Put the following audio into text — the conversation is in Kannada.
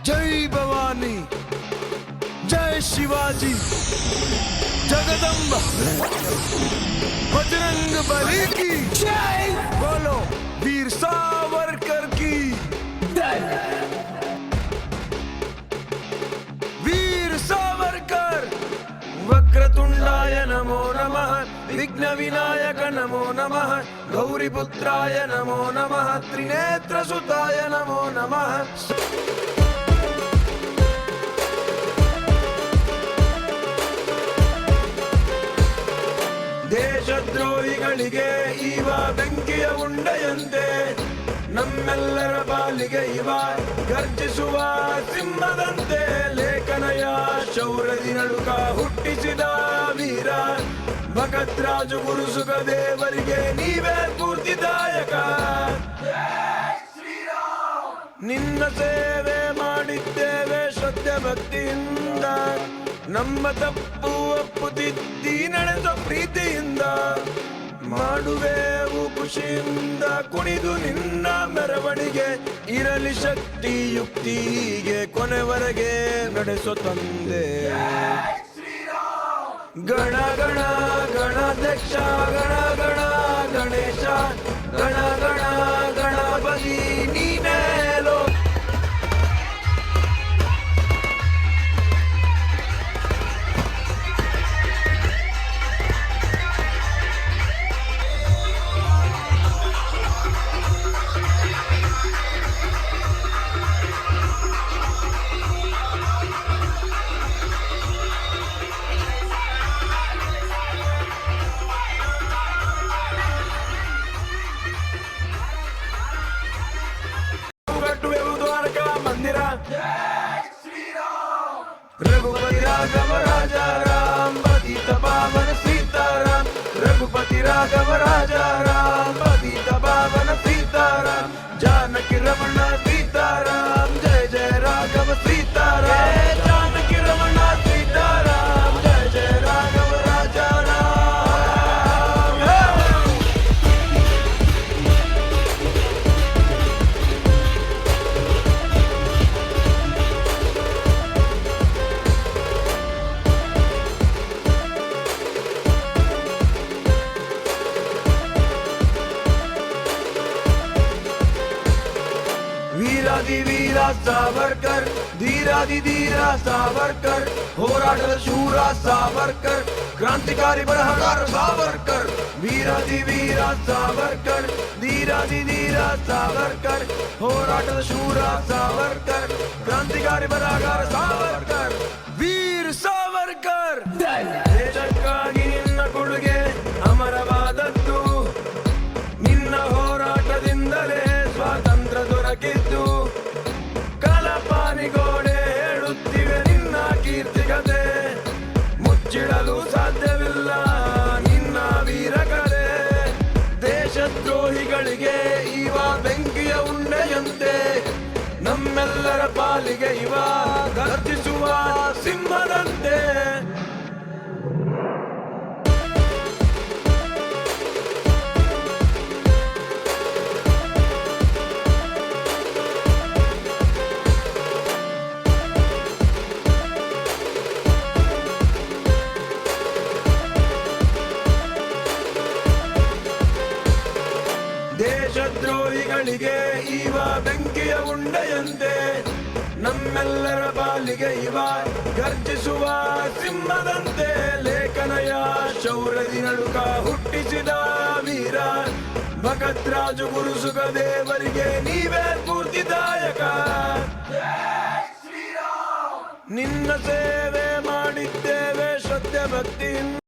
जय भवानी, जय शिवाजी, जगदम्बा, बजरंग बली की जय। बोलो वीर सावरकर की जय। वीर सावरकर। वक्रतुंडाय नमो नमः, विघ्न विनायक नमो नमः, गौरीपुत्राय नमो नमः, त्रिनेत्रसुताय नमो नमः। ದೇಶದ್ರೋಹಿಗಳಿಗೆ ಇವ ಬೆಂಕಿಯ ಉಂಡೆಯಂತೆ, ನಮ್ಮೆಲ್ಲರ ಪಾಲಿಗೆ ಇವ ಗರ್ಜಿಸುವ ಸಿಂಹದಂತೆ. ಲೇಖನಯ ಶೌರ್ಯದಿ ನಡುಕ ಹುಟ್ಟಿಸಿದ ವೀರ ಭಗತ್ರಾಜು ಗುರು ಸುಖದೇವರಿಗೆ ನೀವೇ ಸ್ಫೂರ್ತಿದಾಯಕ. ನಿನ್ನ ಸೇವೆ ಮಾಡಿದ್ದೇವೆ ಶ್ರದ್ಧೆ ಭಕ್ತಿಯಿಂದ, ನಮ್ಮ ತಪ್ಪು ಒಪ್ಪುತ್ತಿದ್ದಿ ನಡೆದ ಪ್ರೀತಿಯಿಂದ. ಮಾಡುವೆವು ಖುಷಿಯಿಂದ ಕುಣಿದು ನಿನ್ನ ಮೆರವಣಿಗೆ, ಇರಲಿ ಶಕ್ತಿ ಯುಕ್ತಿಗೆ ಕೊನೆವರೆಗೆ ನಡೆಸೋ ತಂದೆ. ಗಣ ಗಣ ಗಣಾಧ್ಯಕ್ಷ, ಗಣ ಗಣ ಗಣೇಶ, ಗಣ ಗಣ ಗಣಪತಿ ನೀನೇ ಲೋ. रघुपति राघव राजा राम, पतित पावन सीताराम। रघुपति राघव राजा राम, पतित पावन सीताराम। जानकी रमण सीताराम, जय जय राघव सीताराम। जानकी रमण सीताराम, जय जय राघव राजा राम। वीरादि वीर सावरकर, धीरादि धीर सावरकर, ಹೋರಾಟದ ಶೂರ ಸಾವರ್ಕರ್, ಕ್ರಾಂತಿಕಾರಿ ಬರಹಗಾರ ಸಾವರ್ಕರ್. ವೀರಾದಿ ವೀರ ಸಾವರ್ಕರ್, ಧೀರಾದಿ ಧೀರ ಸಾವರ್ಕರ್, ಹೋರಾಟದ ಶೂರ ಸಾವರ್ಕರ್, ಕ್ರಾಂತಿಕಾರಿ ಬರಹಗಾರ ಸಾವರ್ಕರ್. ವೀರ್ ಸಾವರ್ಕರ್. ದೇಶಕ್ಕಾಗಿ ನಿನ್ನ ಕೊಡುಗೆ ಅಮರವಾದದ್ದು, ನಿನ್ನ ಹೋರಾಟದಿಂದಲೇ ಸ್ವಾತಂತ್ರ್ಯ ದೊರಕಿದ್ದು. ಕಲಪಾನಿಗೋಡೆ ಹೇಳುತ್ತಿವೆ ನಿನ್ನ ಕೀರ್ತಿಕತೆ, ಮುಚ್ಚಿಡಲು ಸಾಧ್ಯವಿಲ್ಲ ನಿನ್ನ ವೀರಕಲೆ. ದೇಶದ್ರೋಹಿಗಳಿಗೆ ಇವ ಬೆಂಕಿಯ ಉಂಡೆಯಂತೆ, ನಮ್ಮೆಲ್ಲರ ಪಾಲಿಗೆ ಇವ ಗರ್ಜಿಸುವ ಸಿಂಹದಂತೆ. ದೇಶದ್ರೋಹಿಗಳಿಗೆ ಇವ ಬೆಂಕಿಯ ಉಂಡೆಯಂತೆ, ನಮ್ಮೆಲ್ಲರ ಪಾಲಿಗೆ ಇವ ಗರ್ಜಿಸುವ ಸಿಂಹದಂತೆ. ಲೇಖನಯ ಶೌರ್ಯದಿ ನಡುಕ ಹುಟ್ಟಿಸಿದ ವೀರ ಭಗತ್ರಾಜು ಗುರು ಸುಖದೇವರಿಗೆ ನೀವೇ ಸ್ಫೂರ್ತಿದಾಯಕ. ನಿನ್ನ ಸೇವೆ ಮಾಡಿದ್ದೇವೆ ಶ್ರದ್ಧೆ ಭಕ್ತಿಯಿಂದ.